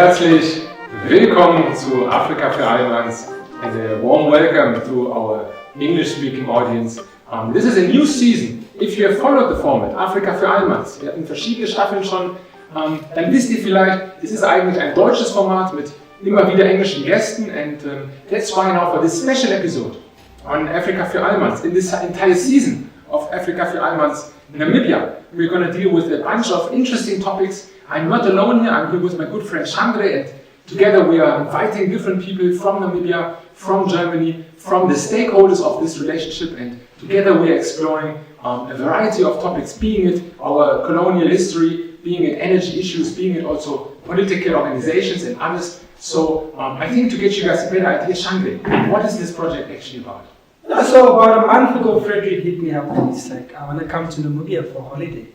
Herzlich willkommen zu Africa für Allmanns and a warm welcome to our English-speaking audience. This is a new season. If you have followed the format Africa für Allmanns, wir hatten verschiedene Staffeln schon, dann wisst ihr vielleicht, es ist eigentlich ein deutsches Format mit immer wieder englischen Gästen, and that's why now for this special episode on Africa für Allmanns, in this entire season of Africa für Allmanns Namibia, we're going to deal with a bunch of interesting topics. I'm not alone here, I'm here with my good friend Chandre, and together we are inviting different people from Namibia, from Germany, from the stakeholders of this relationship, and together we are exploring a variety of topics, being it our colonial history, being it energy issues, being it also political organizations and others. So I think to get you guys a better idea, Chandre, what is this project actually about? So about a month ago, Frederick hit me up and he's like, I want to come to Namibia for a holiday.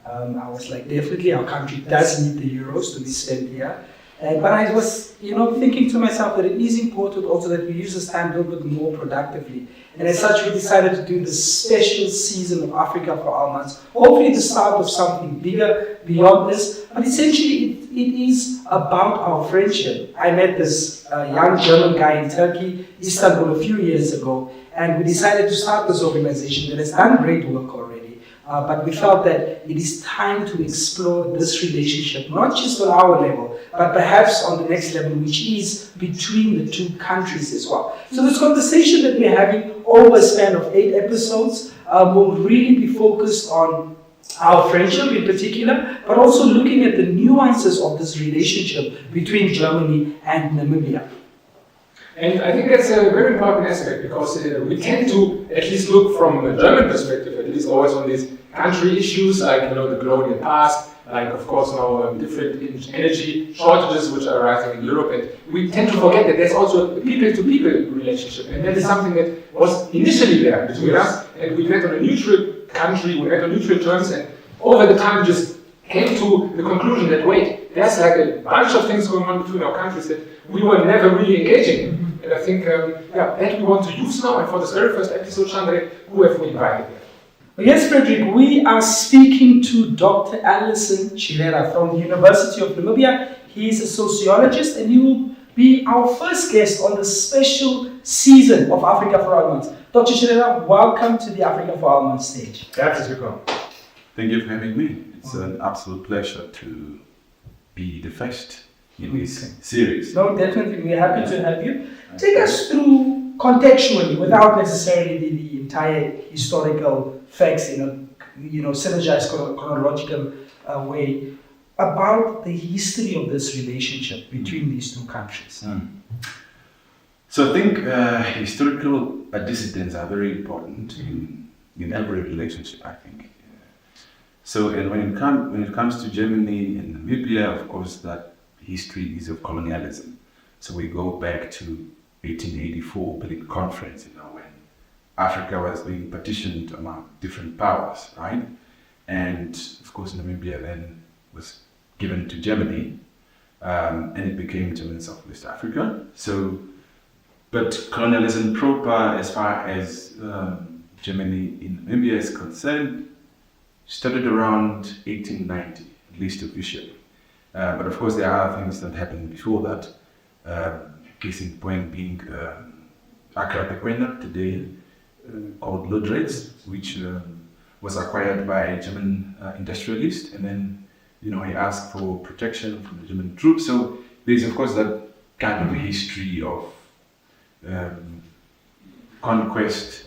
I was like, definitely our country does need the euros to be spent here. But I was, thinking to myself that it is important also that we use this time a little bit more productively. And as such, we decided to do this special season of Africa for Allmanns. Hopefully the start of something bigger beyond this. But essentially, it is about our friendship. I met this young German guy in Turkey, Istanbul, a few years ago. And we decided to start this organization that has done great work already. But we felt that it is time to explore this relationship, not just on our level, but perhaps on the next level, which is between the two countries as well. So this conversation that we're having over a span of 8 episodes will really be focused on our friendship in particular, but also looking at the nuances of this relationship between Germany and Namibia. And I think that's a very important aspect, because we tend to at least look from a German perspective, at least always on these country issues like the colonial past, like of course now different energy shortages which are rising in Europe, and we tend to forget that there's also a people-to-people relationship, and that is something that was initially there between us, and we met on a neutral country, we met on neutral terms, and over the time just came to the conclusion that wait, there's like a bunch of things going on between our countries that we were never really engaging in. And I think, that we want to use now. And for this very first episode, Chandre, who have we invited here? Yes, Frederick, we are speaking to Dr. Ellison Tjirera from the University of Namibia. He is a sociologist, and he will be our first guest on the special season of Africa for Allmanns. Dr. Tjirera, welcome to the Africa for Allmanns stage. Herzlich willkommen. Thank you for having me. It's an absolute pleasure to be the first in this series. No, definitely, we're happy to have you. Take us through contextually, without necessarily the entire historical facts, synergized chronological way, about the history of this relationship between these two countries. So I think historical disciplines are very important in every relationship, I think. So and when it comes to Germany and Namibia, of course, that history is of colonialism. So we go back to 1884 Berlin Conference, when Africa was being partitioned among different powers, right? And of course, Namibia then was given to Germany, and it became German Southwest Africa. So, but colonialism proper, as far as Germany in Namibia is concerned, started around 1890, at least officially. But of course, there are things that happened before that. Case in point being Accra Pequena, today called Lodrez, which was acquired by a German industrialist, and then he asked for protection from the German troops. So there's of course that kind of a history of conquest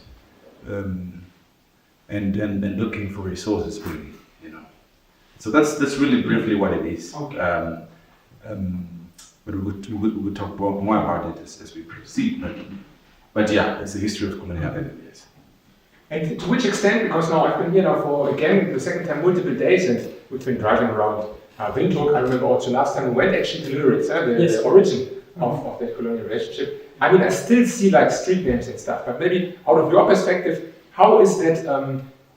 and looking for resources, really. So that's really briefly what it is. Okay. But we would talk more about it as we proceed. But yeah, it's the history of colonialism, yes. And to which extent, because now I've been here now for, again, the second time, multiple days, and we've been driving around Windhoek. I remember also last time we went actually to Lüritz, the origin of that colonial relationship. I mean, I still see like street names and stuff, but maybe out of your perspective, how is that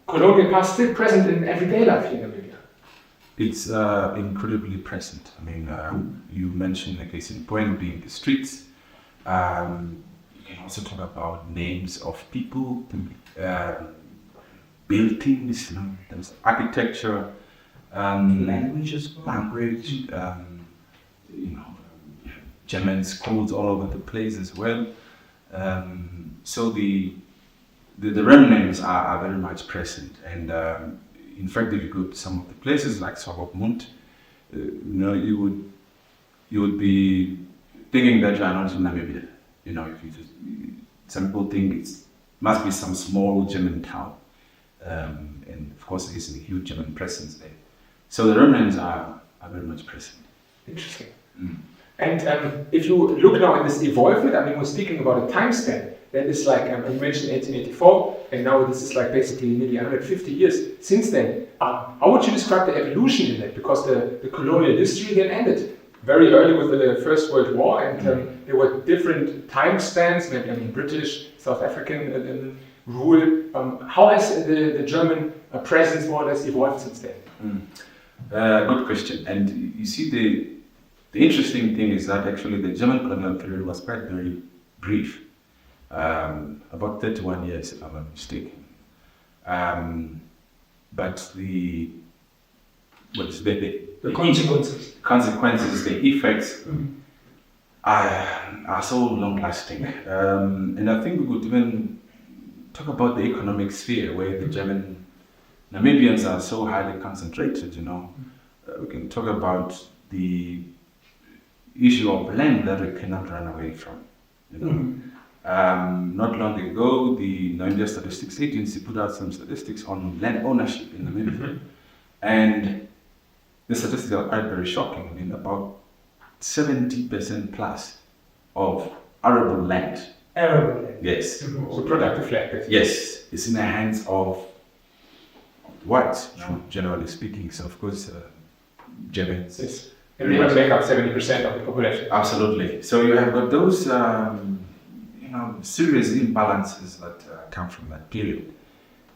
colonial past still present in everyday life here in Namibia? It's incredibly present. I mean, you mentioned a case in point being the streets. You can also talk about names of people, buildings, there's architecture, language as well. Language, German schools all over the place as well. So the remnants are very much present, and in fact, if you go to some of the places like Swakopmund, you would be thinking that you are not in Namibia. If you just, some people think it must be some small German town, and of course, there is a huge German presence there. So the remnants are very much present. Interesting. And if you look now at this evolvement, I mean, we're speaking about a time span that is like, you mentioned 1884, and now this is like basically nearly 150 years since then. How would you describe the evolution in that? Because the colonial history then ended very early with the First World War, and there were different time spans, maybe British, South African rule. How has the German presence more or less evolved since then? Good question. And you see, the interesting thing is that actually the German colonial period was quite very brief, about 31 years, if I'm not mistaken. But the consequences, the effects are so long-lasting. And I think we could even talk about the economic sphere where the German-Namibians are so highly concentrated, We can talk about the issue of land that we cannot run away from, Not long ago, the Namibia Statistics Agency put out some statistics on land ownership in Namibia. And the statistics are quite very shocking. I mean, about 70% plus of arable land. Arable land. Yes. So productive land. Yes, it's in the hands of whites, generally speaking. So of course, Germans. Yes. And they make up 70% of the population. Absolutely. So you have got those, serious imbalances that come from that period,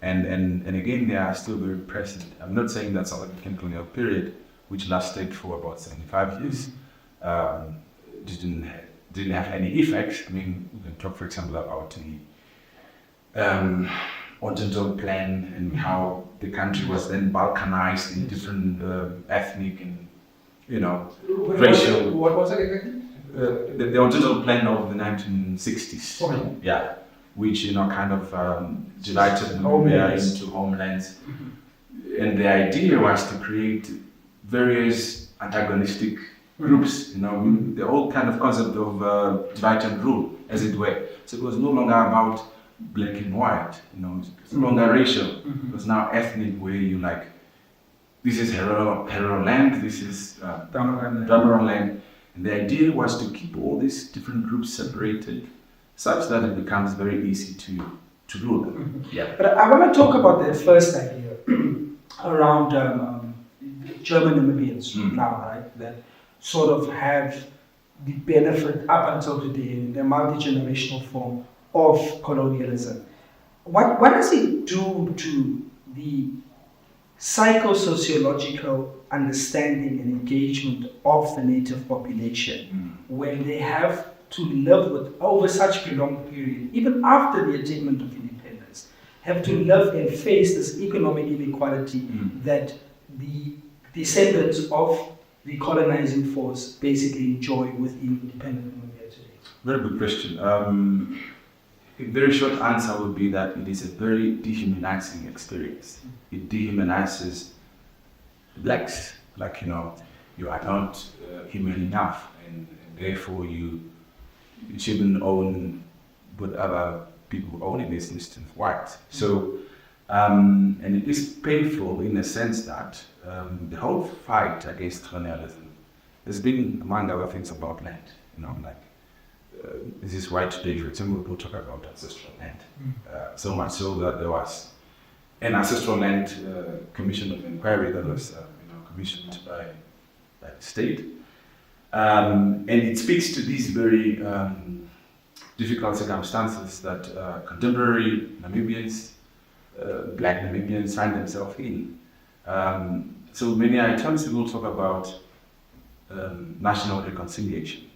and again they are still very present. I'm not saying that South African colonial period, which lasted for about 75 years, didn't have any effects. I mean, we can talk, for example, about the Continental Plan and how the country was then balkanized in different ethnic and racial. What was it exactly? The original plan of the 1960s, which kind of divided Namibia into homelands, and the idea was to create various antagonistic groups. The whole kind of concept of divide and rule, as it were. So it was no longer about black and white. It's no longer racial. It was now ethnic, where you this is Herero land, this is Damaran land. And the idea was to keep all these different groups separated, such that it becomes very easy to rule them. But I want to talk about the first idea around German-Namibians now, right? That sort of have the benefit up until today in the multi-generational form of colonialism. What does it do to the psychosociological understanding and engagement of the native population when they have to live with, over such a long period, even after the attainment of independence, have to live and face this economic inequality that the descendants of the colonizing force basically enjoy within independent Namibia today? Very good question. A very short answer would be that it is a very dehumanizing experience. It dehumanizes the blacks. You are not human enough, and therefore you shouldn't own what other people own, in this instance, white. So, and it is painful in the sense that the whole fight against colonialism has been, among other things, about land. This is why today, for example, we'll talk about ancestral land. So much so that there was an ancestral land commission of inquiry that was commissioned by the state. And it speaks to these very difficult circumstances that contemporary Namibians, black Namibians, find themselves in. So many times we will talk about national reconciliation.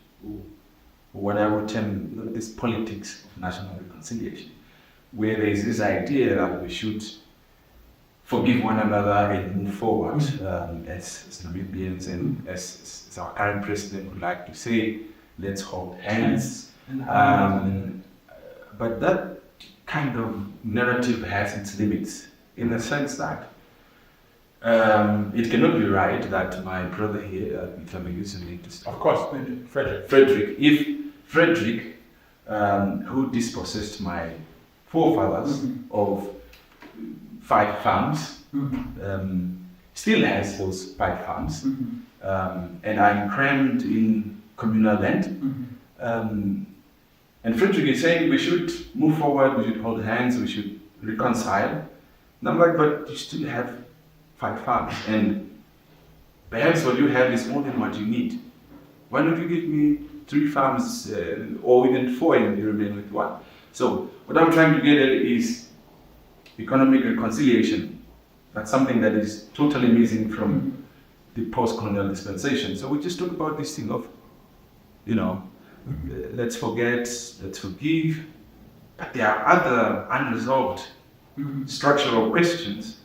What I would term this politics of national reconciliation, where there is this idea that we should forgive one another and move forward as Namibians, and as our current president would like to say, let's hold hands. But that kind of narrative has its limits, in the sense that it cannot be right that my brother here, if I may use a name, of course, Frederick. If Frederick, who dispossessed my forefathers of 5 farms, still has those 5 farms, and I'm crammed in communal land. And Frederick is saying we should move forward, we should hold hands, we should reconcile. And I'm like, but you still have 5 farms, and perhaps what you have is more than what you need. Why don't you give me 3 farms, or even 4, and you remain with 1? So what I'm trying to get at is economic reconciliation. That's something that is totally missing from the post-colonial dispensation. So we just talk about this thing of, let's forget, let's forgive, but there are other unresolved structural questions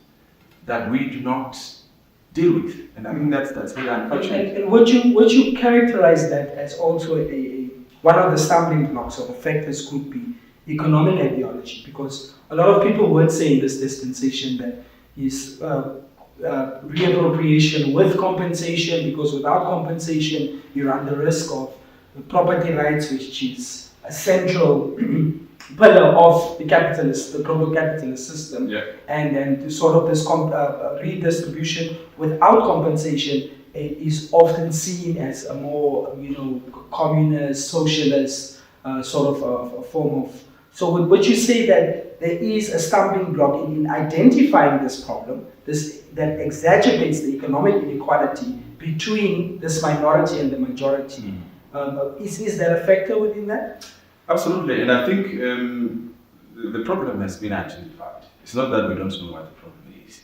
that we do not deal with, and I think that's very unfortunate. And would you characterize that as also one of the stumbling blocks or the factors could be economic ideology? Because a lot of people would say in this dispensation that is reappropriation with compensation, because without compensation you run the risk of property rights, which is a central pillar of the global capitalist system, and then sort of this redistribution without compensation is often seen as a more communist, socialist sort of a form of. So would you say that there is a stumbling block in identifying this problem, that exacerbates the economic inequality between this minority and the majority? Is there a factor within that? Absolutely, and I think the problem has been identified. It's not that we don't know what the problem is.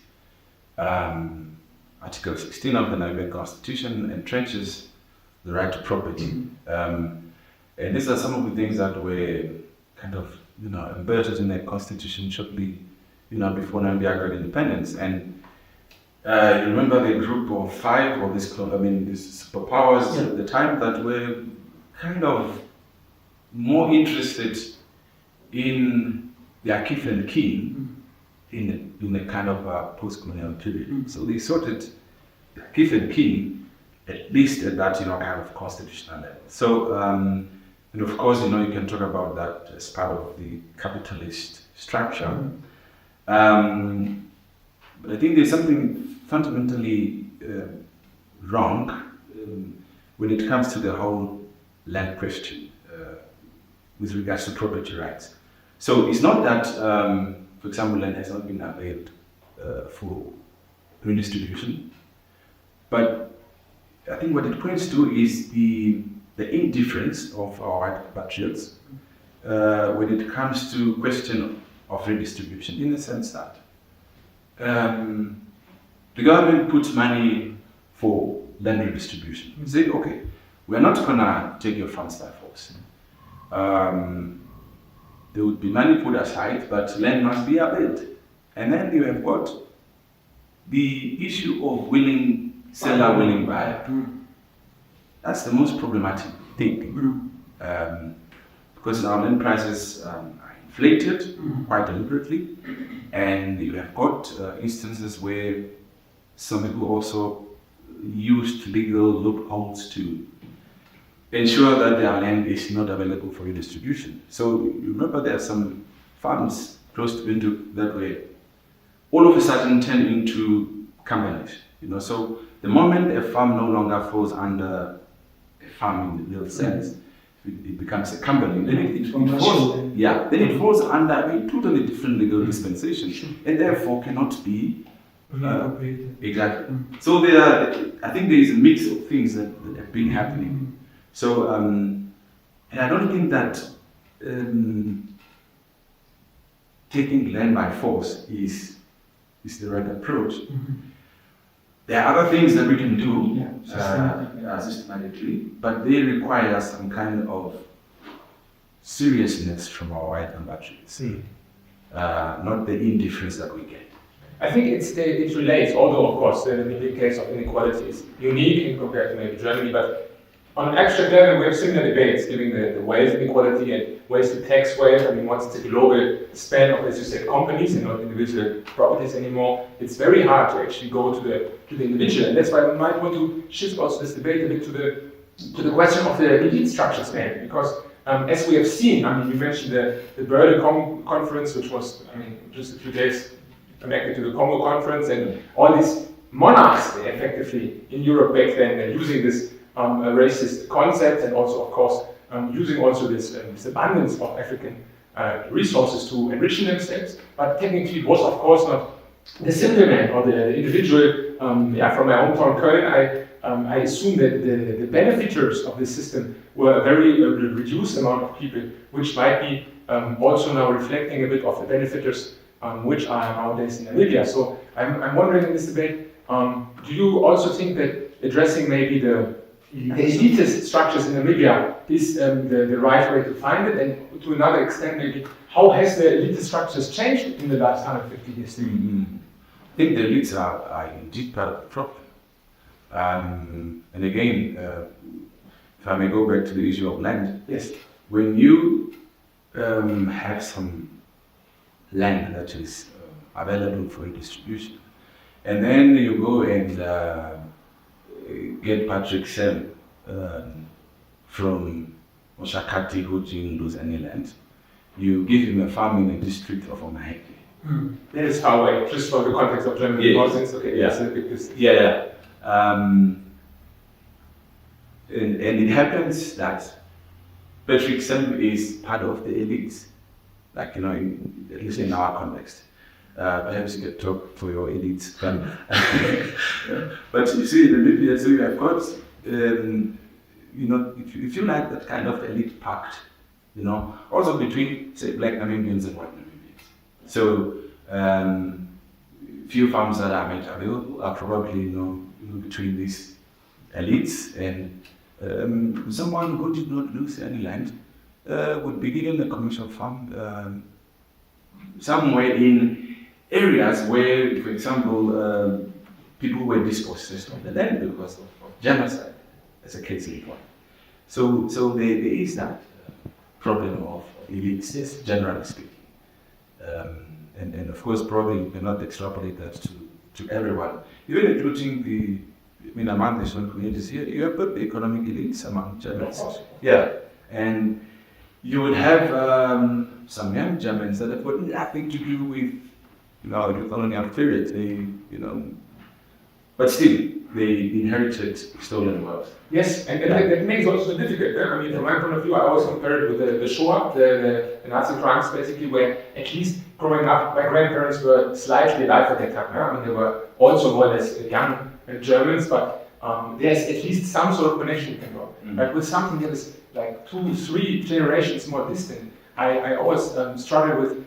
Article 16 of the Namibian Constitution entrenches the right to property. And these are some of the things that were kind of embedded in the Constitution shortly before Namibia got independence. And you remember the group of 5 of these superpowers at the time that were kind of more interested in their kith and kin in the kind of post-colonial period. So they sorted their kith and kin, at least at that kind of constitutional level. So and of course you can talk about that as part of the capitalist structure. But I think there's something fundamentally wrong when it comes to the whole land question with regards to property rights. So it's not that, for example, land has not been availed for redistribution, but I think what it points to is the indifference of our compatriots when it comes to question of redistribution, in the sense that the government puts money for land redistribution. We say, okay, we're not going to take your funds by force. There would be money put aside, but land must be availed. And then you have got the issue of willing seller, willing buyer. That's the most problematic thing. Because now land prices are inflated quite deliberately, and you have got instances where some people also used legal loopholes to ensure that their land is not available for redistribution. So you remember there are some farms close to Windhoek that were all of a sudden turned into companies. So the moment a farm no longer falls under a farm in the real sense, it becomes a company. Then it falls under a totally different legal dispensation, and therefore cannot be exactly. So I think there is a mix of things that have been happening. So, and I don't think that taking land by force is the right approach. There are other things that we can do systematically, but they require some kind of seriousness from our white compatriots, not the indifference that we get. I think it relates, although of course the Namibian case of inequality is unique in compared to maybe Germany, but On an abstract level, we have similar debates, given the wealth inequality and ways to tax wealth. I mean, once it's a global span of, as you said, companies and not individual properties anymore, it's very hard to actually go to the individual. And that's why we might want to shift also this debate a bit to the question of the elite structures, maybe, because as we have seen, I mean, you mentioned the Berlin conference, which was, I mean, just a few days connected to the Congo conference, and all these monarchs, they effectively in Europe back then, they're using this racist concept, and also, of course, using also this abundance of African resources to enrich themselves. But technically, it was, of course, not the simple man or the individual. From my hometown Köln, I assume that the benefiters of this system were a very reduced amount of people, which might be also now reflecting a bit of the benefiters which are nowadays in Namibia. So I'm wondering in this debate, do you also think that addressing maybe the elitist structures in Namibia is the right way to find it? And to another extent, maybe, how has the elitist structures changed in the last 150 years? Mm-hmm. I think the elites are indeed part of the problem. And again, if I may go back to the issue of land, yes, when you have some land that is available for distribution, and then you go and get Patrick Sem from Oshakati who didn't lose any land, you give him a farm in a district of Omaheke. That is far away, just for the context of German politics. Okay, yeah. That's a big distance. Yeah. And it happens that Patrick Sem is part of the elites, like, at least in our context. Perhaps you can talk for your elites. But you see, in Namibia, so you have got, if you like that kind of elite pact, also between, say, black Namibians and white Namibians. So, few farms that are made available are probably, between these elites, and someone who did not lose any land would be given a commercial farm somewhere in areas where, for example, people were dispossessed of the land because of genocide, as a case in point. So there is that problem of elites, generally speaking. And of course, probably you cannot extrapolate that to everyone, even including among the German communities here. You have got the economic elites among Germans. Yeah, and you would have some young Germans that have got nothing to do with the colonial period. But still, they inherited stolen wealth. Yes, and that makes it also difficult. I mean, from my point of view, I always compare it with the Shoah, the Nazi crimes, basically, where at least growing up, my grandparents were slightly alive at that time. I mean, they were also more or less young Germans, but there's at least some sort of connection you can draw. But with something that is like 2-3 generations more distant, I always struggle with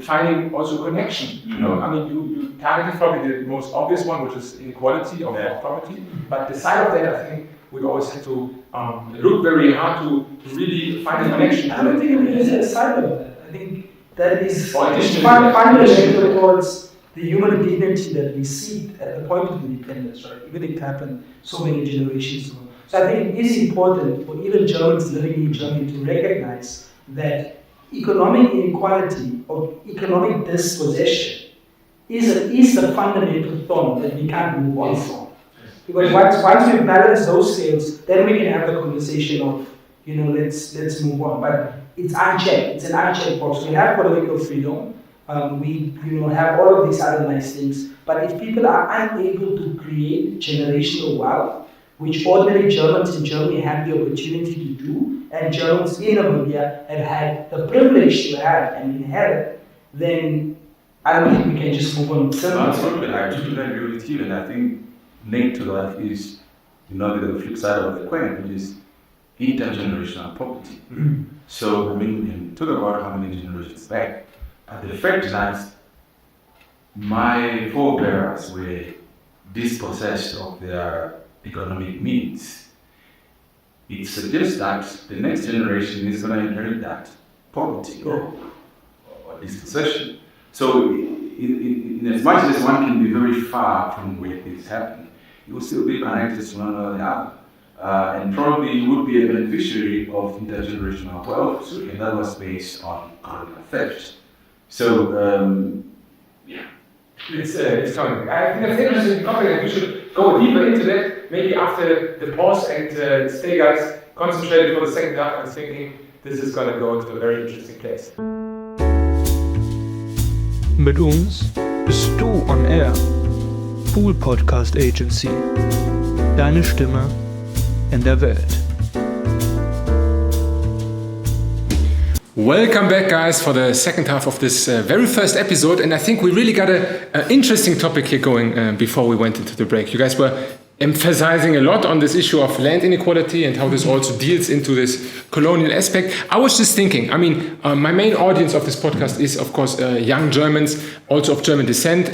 finding also connection. I mean, you targeted probably the most obvious one, which is inequality of poverty. But beside of that, I think we always have to look very hard to really find a connection. I don't think it is a side of that. I think that is fundamental towards the human dignity that we seek at the point of independence, right? Even if it happened so many generations ago. So I think it is important for even Germans living in Germany to recognize that economic inequality or economic dispossession is a fundamental thorn that we can't move on from. Because once we balance those scales, then we can have the conversation of, let's move on. But it's unchecked. It's an unchecked box. We have political freedom. We have all of these other nice things. But if people are unable to create generational wealth, which ordinary Germans in Germany have the opportunity to do, and Germans in Namibia have had the privilege to have and inherit, then I don't think we can just move on. Absolutely, I totally agree with you, and I think linked to that is, the flip side of the coin, which is intergenerational poverty. So, we can talk about how many generations back, but the fact that my forebears were dispossessed of their economic means, it suggests that the next generation is going to inherit that poverty or dispossession. So, in as much as one can be very far from where things happen, it will still be connected to one or the other. and probably would be a beneficiary of intergenerational wealth, and that was based on colonial theft. So, It's coming. I think that's an interesting topic, and we should go deeper into that maybe after the pause. And stay, guys, concentrated for the second half. I'm thinking this is going to go to a very interesting place. Mit uns bist du on air. Pool Podcast Agency. Deine Stimme in der Welt. Welcome back, guys, for the second half of this very first episode. And I think we really got an interesting topic here going before we went into the break. You guys were emphasizing a lot on this issue of land inequality and how this also deals into this colonial aspect. I was just thinking, my main audience of this podcast is, of course, young Germans, also of German descent.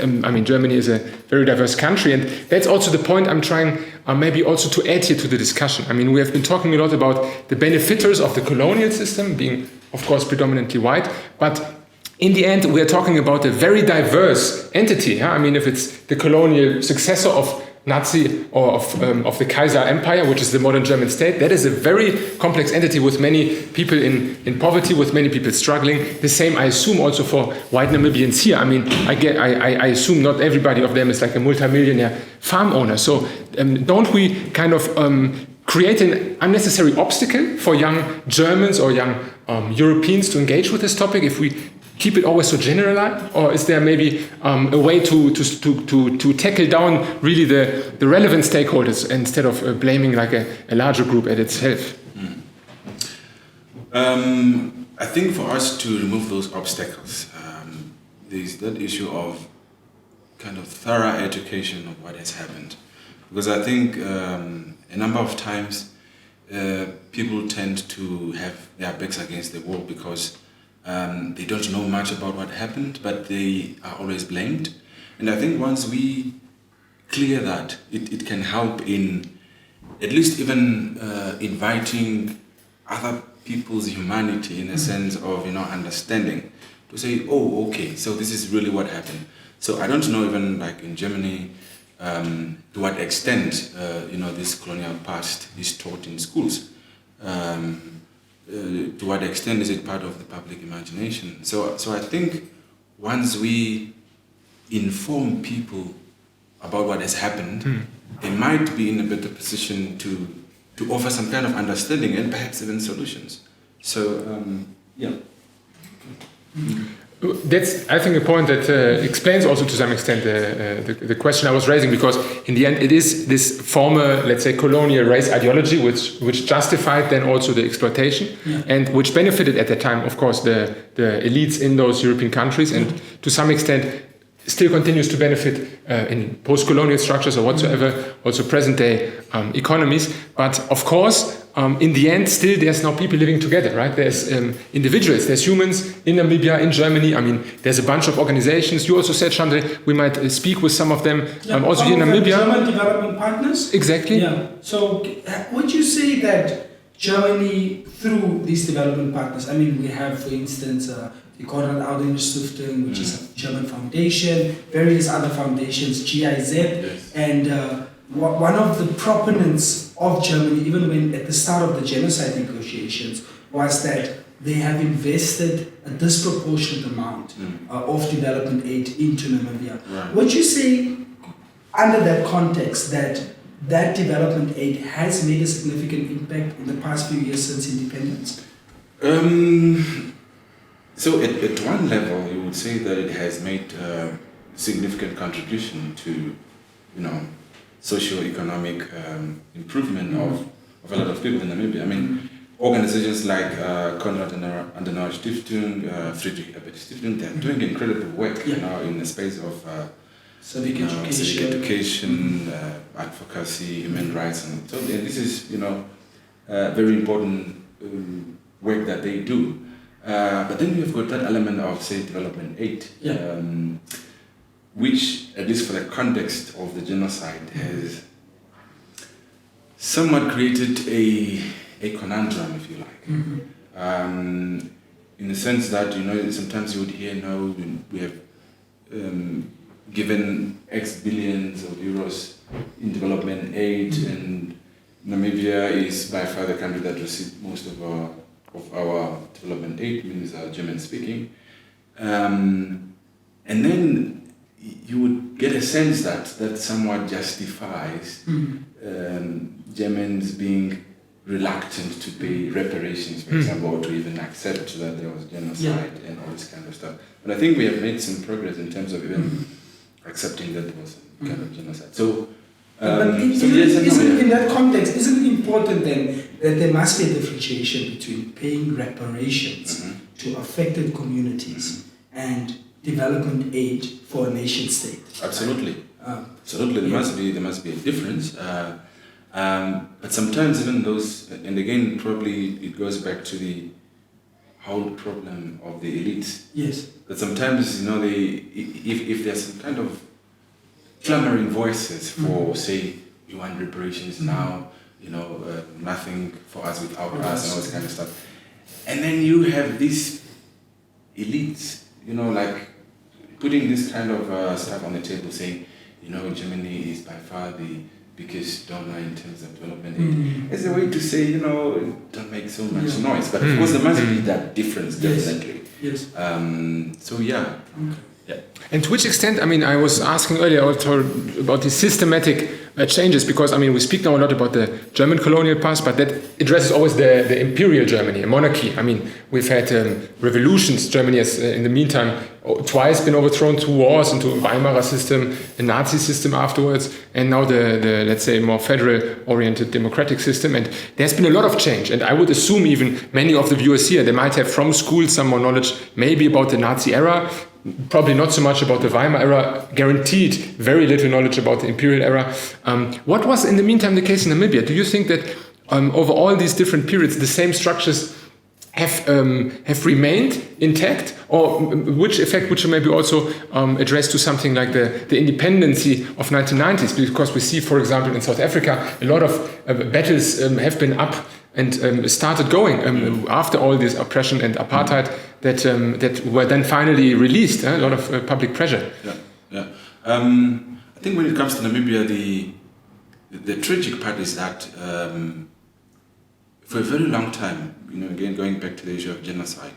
Germany is a very diverse country, and that's also the point I'm trying maybe also to add here to the discussion. We have been talking a lot about the benefiters of the colonial system being, of course, predominantly white, but in the end, we are talking about a very diverse entity. If it's the colonial successor of Nazi or of the Kaiser Empire, which is the modern German state, that is a very complex entity with many people in poverty, with many people struggling. The same, I assume, also for white Namibians here. I assume not everybody of them is like a multimillionaire farm owner. So don't we kind of create an unnecessary obstacle for young Germans or young Europeans to engage with this topic if we keep it always so generalized? Or is there maybe a way to tackle down really the relevant stakeholders instead of blaming like a larger group at itself? I think for us to remove those obstacles, there's that issue of kind of thorough education of what has happened. Because I think a number of times people tend to have their backs against the wall because they don't know much about what happened, but they are always blamed. And I think once we clear that, it can help in at least even inviting other people's humanity in a sense of understanding, to say, oh, okay, so this is really what happened. So I don't know, even like in Germany, to what extent this colonial past is taught in schools. To what extent is it part of the public imagination? So I think once we inform people about what has happened, they might be in a better position to offer some kind of understanding and perhaps even solutions. So, yeah. That's, I think, a point that explains also to some extent the question I was raising, because in the end it is this former, let's say, colonial race ideology which justified then also the exploitation, and which benefited at that time, of course, the elites in those European countries, and to some extent still continues to benefit in post-colonial structures or whatsoever, also present-day economies. But of course, in the end, still there's now people living together, right? There's individuals, there's humans in Namibia, in Germany. There's a bunch of organizations. You also said, Chandra, we might speak with some of them also here in Namibia. German development partners. Exactly. Yeah. So would you say that Germany, through these development partners, we have, for instance, the Konrad Adenauer Stiftung, which is a German foundation, various other foundations, GIZ, yes. And one of the proponents of Germany, even when at the start of the genocide negotiations, was that they have invested a disproportionate amount of development aid into Namibia. Right. Would you say, under that context, that development aid has made a significant impact in the past few years since independence? So at one level, you would say that it has made a significant contribution to, socio-economic improvement of a lot of people in Namibia. Organizations like Konrad Adenauer Stiftung, Friedrich Ebert Stiftung, they're doing incredible work in the space of Civic education, advocacy, human rights, and so. And this is, very important work that they do. But then you've got that element of, say, development aid, which, at least for the context of the genocide, has somewhat created a conundrum, if you like. In the sense that, sometimes you would hear, we have given X billions of euros in development aid, and Namibia is by far the country that received most of our development aid, means German speaking. And then you would get a sense that somewhat justifies Germans being reluctant to pay reparations, for example, or to even accept that there was genocide and all this kind of stuff. But I think we have made some progress in terms of even accepting that there was some kind of genocide. So, in that context, isn't it important then that there must be a differentiation between paying reparations to affected communities and development aid for a nation state? Absolutely. Absolutely, there must be a difference. But sometimes even those, and again, probably it goes back to the whole problem of the elites. Yes. That sometimes, if there's some kind of clamoring voices for, say, you want reparations now, nothing for us without us and all this kind of stuff. And then you have these elites, like putting this kind of stuff on the table saying, Germany is by far the biggest donor in terms of development aid. As a way to say, don't make so much noise. But of course there must be that difference, definitely. Yes. So yeah. Okay. Yeah. And to which extent, I was asking earlier also about the systematic changes, because, we speak now a lot about the German colonial past, but that addresses always the imperial Germany, a monarchy. We've had revolutions. Germany has, in the meantime, twice been overthrown, 2 wars, into a Weimar system, a Nazi system afterwards, and now the let's say, more federal-oriented democratic system. And there's been a lot of change. And I would assume even many of the viewers here, they might have from school some more knowledge, maybe about the Nazi era, probably not so much about the Weimar era, guaranteed very little knowledge about the imperial era. What was in the meantime the case in Namibia? Do you think that over all these different periods the same structures have remained intact, or which effect would you maybe also address to something like the independency of 1990s? Because we see, for example, in South Africa, a lot of battles have been up and started going after all this oppression and apartheid that were then finally released. A lot of public pressure. Yeah. I think when it comes to Namibia, the tragic part is that for a very long time, again going back to the issue of genocide,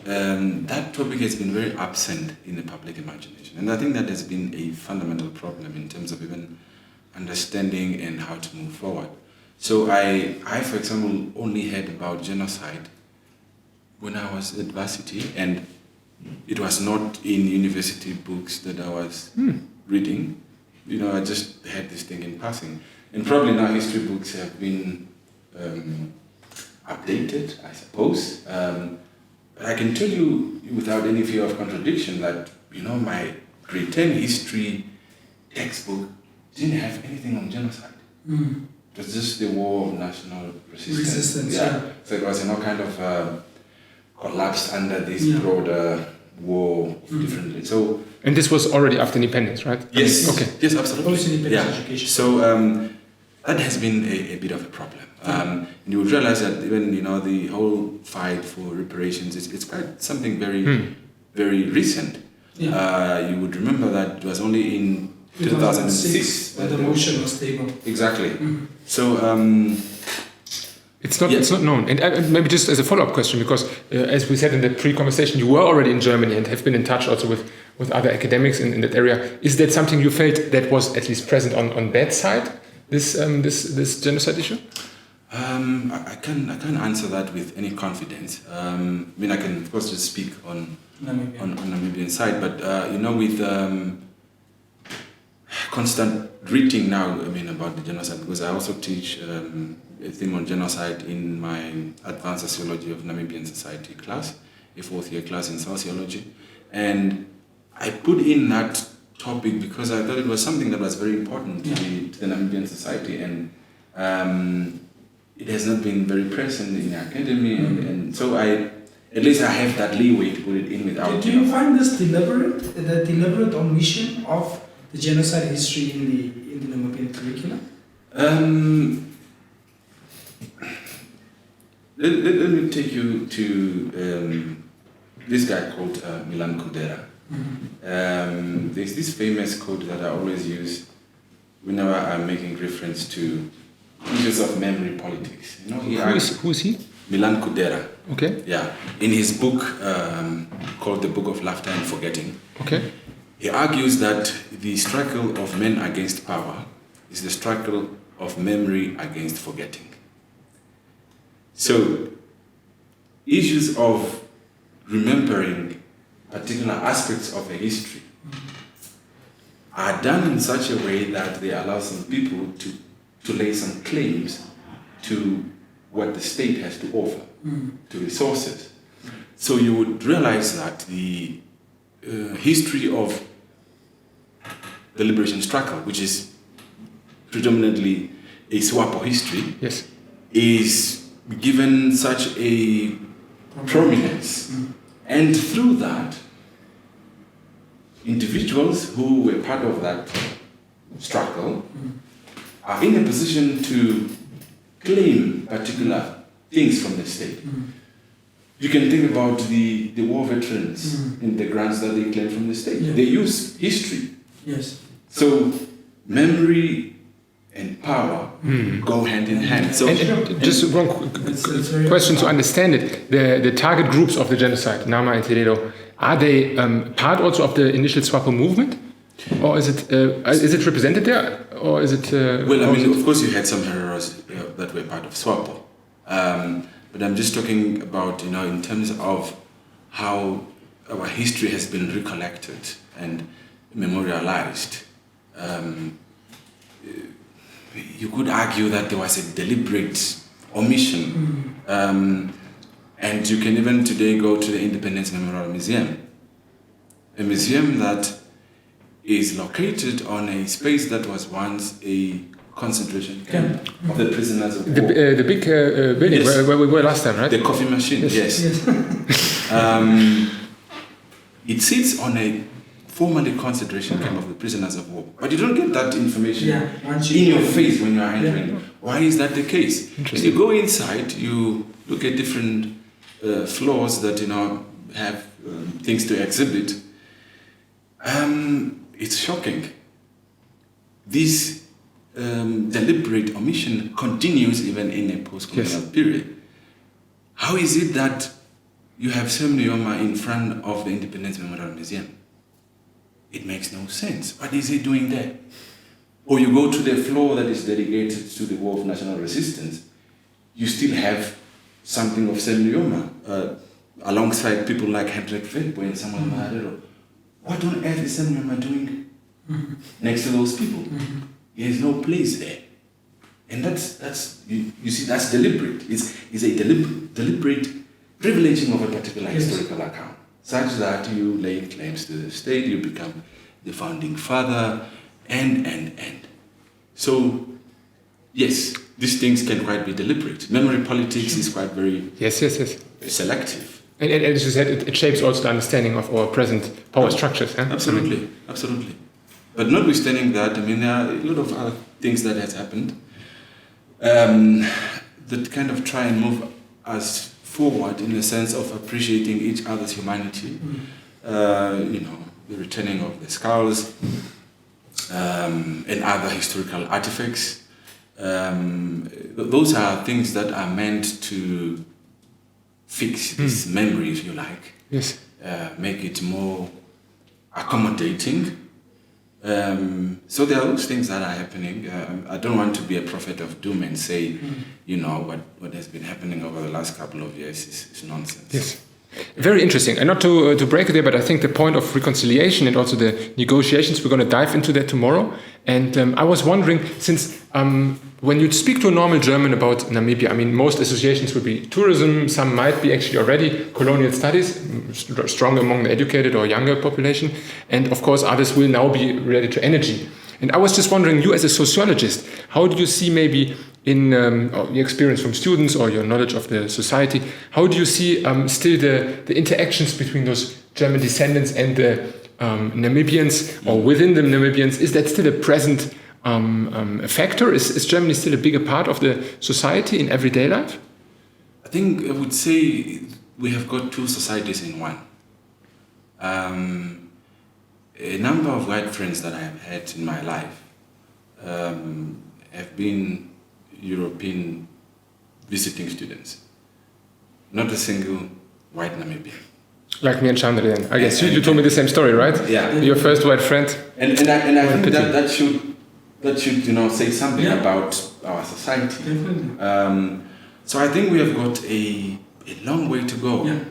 that topic has been very absent in the public imagination, and I think that has been a fundamental problem in terms of even understanding and how to move forward. So I for example, only heard about genocide when I was at varsity, and it was not in university books that I was reading. I just had this thing in passing. And probably now history books have been updated, I suppose. But I can tell you without any fear of contradiction that, my grade 10 history textbook didn't have anything on genocide. It was just the war of national resistance. Yeah. So it was, kind of collapsed under this broader war differently. So, and this was already after independence, right? Yes. Okay. Yes, absolutely. Post-independence education. So that has been a bit of a problem. And you would realize that even the whole fight for reparations it's quite something very very recent. You would remember that it was only in 2006 that the motion was tabled. Exactly. So it's not known. And maybe just as a follow-up question, because as we said in the pre-conversation, you were already in Germany and have been in touch also with other academics in that area. Is that something you felt that was at least present on that side, this genocide issue? I can't answer that with any confidence. I can of course just speak on Namibian side, but with constant reading now, about the genocide, because I also teach a theme on genocide in my advanced sociology of Namibian society class, a 4th year class in sociology, and I put in that topic because I thought it was something that was very important to the Namibian society, and it has not been very present in the academy, and so at least I have that leeway to put it in without. Do you find this the deliberate omission of the genocide history in the Namibian curriculum? Let me take you to this guy called Milan Kundera. There's this famous quote that I always use whenever I'm making reference to issues of memory politics. You know, Who is he? Milan Kundera. Okay. Yeah, in his book called The Book of Laughter and Forgetting, Okay. he argues that the struggle of men against power is the struggle of memory against forgetting. So, issues of remembering particular aspects of a history are done in such a way that they allow some people to lay some claims to what the state has to offer, to resources. So you would realize that the history of the liberation struggle, which is predominantly a SWAPO history, Yes. is given such a prominence. And through that, individuals who were part of that struggle are in a position to claim particular things from the state. You can think about the war veterans and the grants that they claim from the state. Yeah. They use history. Yes. So memory and power go hand in hand. So And just one very question to understand it. The target groups of the genocide, Nama and Herero, are they part also of the initial SWAPO movement? Or is it represented there? Or is it... well, I mean, of course you had some Hereros that were part of SWAPO. But I'm just talking about, you know, in terms of how our history has been recollected and memorialized. You could argue that there was a deliberate omission. And you can even today go to the Independence Memorial Museum. A museum that is located on a space that was once a concentration camp of the prisoners of war. the big building Yes. where we were last time, right? The coffee machine, yes. It sits on a formerly concentration camp of the prisoners of war. But you don't get that information in your face when you are entering. Why is that the case? When you go inside, you look at different floors that, you know, have things to exhibit. It's shocking. This deliberate omission continues even in a post-colonial period. How is it that you have Sam Nujoma in front of the Independence Memorial Museum? It makes no sense. What is he doing there? Or you go to the floor that is dedicated to the War of National Resistance, you still have something of Sam Nujoma alongside people like Hendrik Witbooi and Nama and Herero. What on earth is Sam Nujoma doing next to those people? He has no place there. And that's you see, that's deliberate. It's a deliberate privileging of a particular historical account, such that you lay claims to the state, you become the founding father, and. So, yes, these things can quite be deliberate. Memory politics is quite very Yes. selective. And as you said, it shapes also the understanding of our present power structures. Huh? Absolutely. But notwithstanding that, I mean, there are a lot of other things that has happened that kind of try and move us forward in the sense of appreciating each other's humanity. You know, the returning of the skulls and other historical artifacts. Those are things that are meant to fix this memory, if you like. Yes. Make it more accommodating. So there are those things that are happening. I don't want to be a prophet of doom and say, you know, what has been happening over the last couple of years is nonsense. Yes. Very interesting. And not to break it there, but I think the point of reconciliation and also the negotiations, we're going to dive into that tomorrow. And I was wondering, since when you speak to a normal German about Namibia, I mean, most associations would be tourism, some might be actually already colonial studies, strong among the educated or younger population, and of course others will now be related to energy. And I was just wondering, you as a sociologist, how do you see maybe in your experience from students or your knowledge of the society, how do you see still the interactions between those German descendants and the Namibians, or within the Namibians? Is that still a present a factor? Is Germany still a bigger part of the society in everyday life? I think I would say we have got two societies in one. A number of white friends that I have had in my life have been European visiting students. Not a single white Namibian. Like me and Chandra then. I guess you told me the same story, right? Yeah. Your first white friend. And I think that should say something about our society. Definitely. So I think we have got a long way to go. Yeah.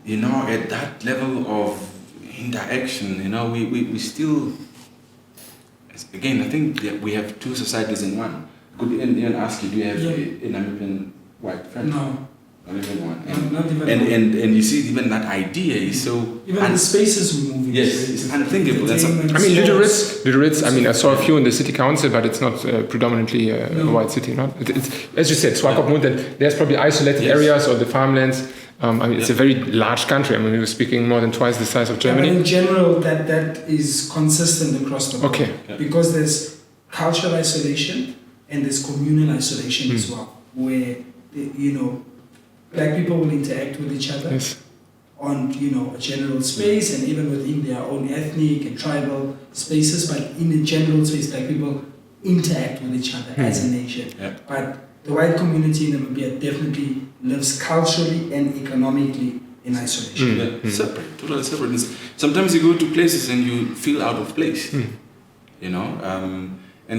At that level of interaction, we still, again, I think that we have two societies in one. Could even ask you, do you have a Namibian white friend? No. Not even one. Not even one. And you see, even that idea is so... Even the spaces we move in. Yes, it's unthinkable. Little Ritz, I saw a few in the city council, but it's not predominantly a white city. Not. It's, as you said, Swakopmund, and there's probably isolated areas or the farmlands. It's a very large country. We were speaking more than twice the size of Germany. But in general, that is consistent across the board. Okay. Yeah. Because there's cultural isolation and there's communal isolation as well, where, black people will interact with each other on, a general space and even within their own ethnic and tribal spaces, but in a general space, black people interact with each other as a nation. Yeah. But the white community in Namibia definitely lives culturally and economically in isolation. Separate, totally separate. And sometimes you go to places and you feel out of place, and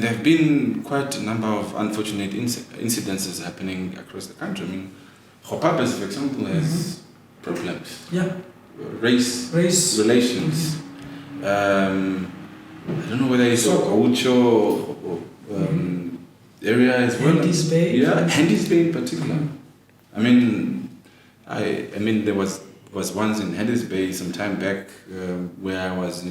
there have been quite a number of unfortunate incidences happening across the country. Hopabes, for example, has problems. Yeah. Race relations. I don't know whether it's Gaucho or area as well. Hendy's Bay. Yeah, Hendy's Bay in particular. There was once in Hendy's Bay some time back where I was,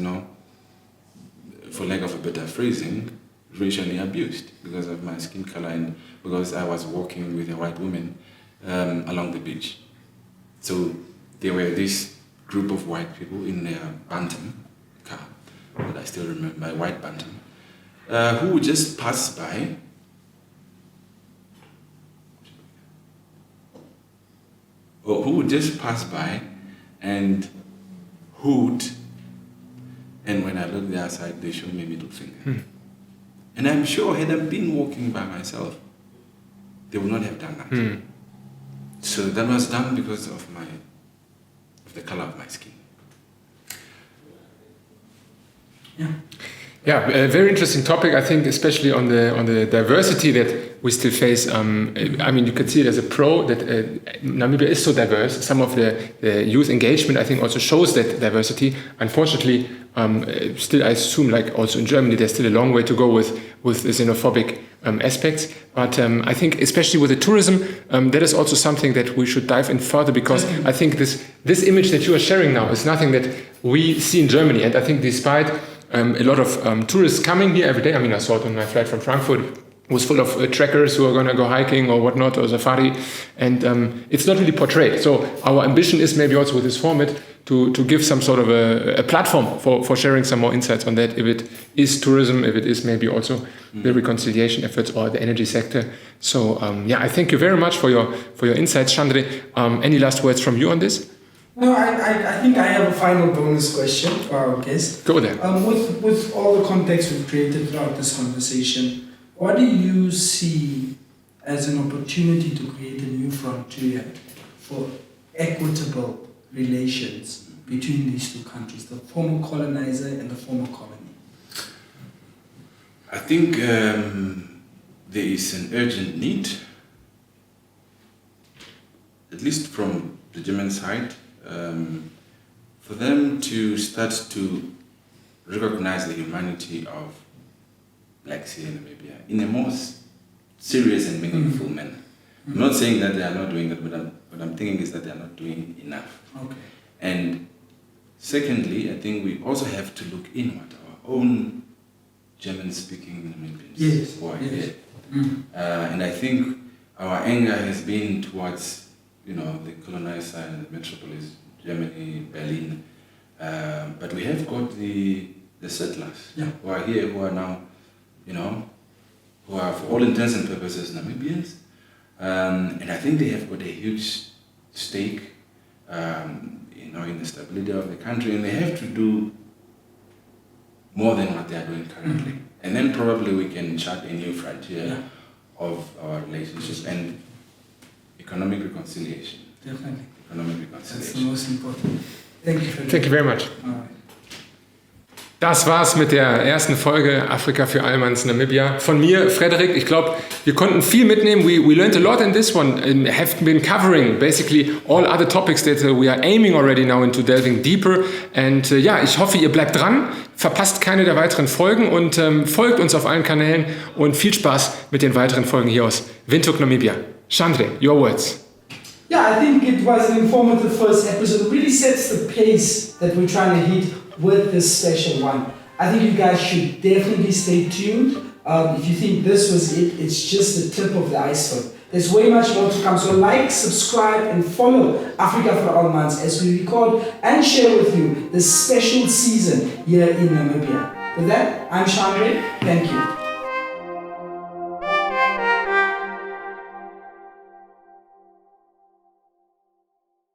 for lack of a better phrasing, racially abused because of my skin color and because I was walking with a white woman along the beach. So there were this group of white people in their Bantam car, that I still remember, my white Bantam, who would just pass by. Or who would just pass by and hoot, and when I looked their side, they showed me middle finger. And I'm sure had I been walking by myself, they would not have done that. So that was done because of the color of my skin. Yeah, a very interesting topic. I think, especially on the diversity that we still face. You could see it as a pro that Namibia is so diverse. Some of the youth engagement, I think, also shows that diversity. Unfortunately, still, I assume, like also in Germany, there's still a long way to go with the xenophobic aspects. But I think, especially with the tourism, that is also something that we should dive in further, because I think this image that you are sharing now is nothing that we see in Germany. And I think despite a lot of tourists coming here every day. I saw it on my flight from Frankfurt. It was full of trekkers who are going to go hiking or whatnot, or safari. And it's not really portrayed. So our ambition is maybe also with this format to give some sort of a platform for sharing some more insights on that, if it is tourism, if it is maybe also the reconciliation efforts or the energy sector. So I thank you very much for your insights, Chandra. Any last words from you on this? No, I think I have a final bonus question for our guest. Go there. With all the context we've created throughout this conversation, what do you see as an opportunity to create a new frontier for equitable relations between these two countries, the former colonizer and the former colony? I think there is an urgent need, at least from the German side, for them to start to recognize the humanity of blacks here in Namibia in a more serious and meaningful manner. I'm not saying that they are not doing it, but what I'm thinking is that they are not doing enough. Okay. And secondly, I think we also have to look inward, our own German-speaking Namibians who are here. And I think our anger has been towards the colonized side and the metropolis, Germany, Berlin. But we have got the settlers who are here, who are now, who are for all intents and purposes Namibians. And I think they have got a huge stake, in the stability of the country, and they have to do more than what they are doing currently. And then probably we can chart a new frontier of our relationship and economic reconciliation. Definitely. Economic That's the reconciliation. most important. Thank you. Thank you very much. All right. Das war's mit der ersten Folge Afrika für Allmanns Namibia. Von mir, Frederik. Ich glaube, wir konnten viel mitnehmen. We learned a lot in this one and have been covering basically all other topics that we are aiming already now into delving deeper. And ja, ich hoffe, ihr bleibt dran, verpasst keine der weiteren Folgen und folgt uns auf allen Kanälen und viel Spaß mit den weiteren Folgen hier aus Windhoek, Namibia. Chandre, your words. Yeah, I think it was an informative first episode. It really sets the pace that we're trying to hit with this special one. I think you guys should definitely stay tuned. If you think this was it, it's just the tip of the iceberg. There's way much more to come. So like, subscribe and follow Africa for Allmans as we record and share with you this special season here in Namibia. With that, I'm Chandre. Thank you.